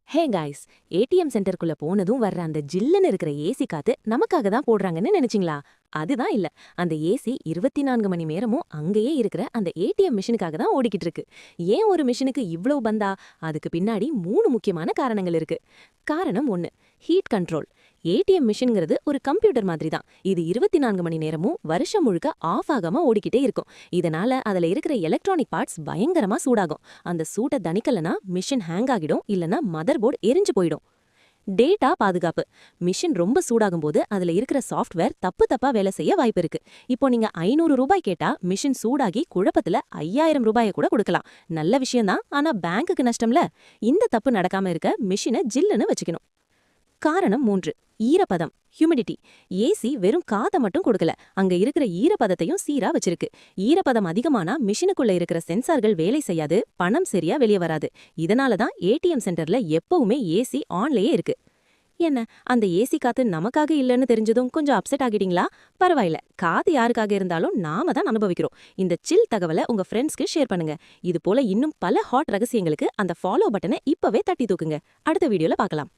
Hey guys, ATM சென்டருக்குள்ள போனதும் வர்ற அந்த ஜில்லுன்னு இருக்கிற ஏசி காத்து நமக்காக தான் போடுறாங்கன்னு நினைச்சீங்களா? அதுதான் இல்ல. அந்த ஏசி 24 மணி நேரமும் அங்கேயே இருக்கிற அந்த ஏடிஎம் மிஷினுக்காக தான் ஓடிக்கிட்டு இருக்கு. ஏன் ஒரு மிஷினுக்கு இவ்ளோ பந்தா? அதுக்கு பின்னாடி 3 முக்கியமான காரணங்கள் இருக்கு. காரணம் 1, ஹீட் கண்ட்ரோல். ஏடிஎம் மிஷின்ங்கிறது ஒரு கம்ப்யூட்டர் மாதிரி தான். இது 24 மணி நேரமும் வருஷம் முழுக்க ஆஃப் ஆகாம ஓடிக்கிட்டே இருக்கும். இதனால அதுல இருக்கிற எலக்ட்ரானிக் பார்ட்ஸ் பயங்கரமா சூடாகும். அந்த சூட்டை தணிக்கலனா மிஷின் ஹேங் ஆகிடும், இல்லனா மதர் போர்டு எரிஞ்சு போயிடும். டேட்டா பாதுகாப்பு. மிஷின் ரொம்ப சூடாகும் போது அதுல இருக்கிற சாஃப்ட்வேர் தப்பா வேலை செய்ய வாய்ப்பு இருக்கு. இப்போ நீங்க 500 ரூபாய் கேட்டா மிஷின் சூடாகி குழப்பத்துல 5000 ரூபாயை கூட கொடுக்கலாம். நல்ல விஷயம்தான், ஆனா பேங்க்குக்கு நஷ்டம்ல. இந்த தப்பு நடக்காம இருக்க மிஷினை ஜில்லுன்னு வச்சுக்கணும். காரணம் 3, ஈரப்பதம், ஹியூமிடிட்டி. ஏசி வெறும் காத்த மட்டும் கொடுக்கல, அங்க இருக்கிற ஈரப்பதத்தையும் சீரா வச்சிருக்கு. ஈரப்பதம் அதிகமானா மிஷினுக்குள்ள இருக்கிற சென்சார்கள் வேலை செய்யாது, பணம் சரியா வெளியே வராது. இதனால தான் ஏடிஎம் சென்டர்ல எப்பவுமே ஏசி ஆன்லயே இருக்கு. என்ன, அந்த ஏசி காத்து நமக்காக இல்லைன்னு தெரிஞ்சதும் கொஞ்சம் அப்செட் ஆகிட்டீங்களா? பரவாயில்ல, காத்து யாருக்காக இருந்தாலும் நாம தான் அனுபவிக்கிறோம். இந்த சில் தகவலை உங்க ஃப்ரெண்ட்ஸ்க்கு ஷேர் பண்ணுங்க. இது போல இன்னும் பல ஹாட் ரகசியங்களுக்கு அந்த ஃபாலோ பட்டனை இப்பவே தட்டி தூக்குங்க. அடுத்த வீடியோல பார்க்கலாம்.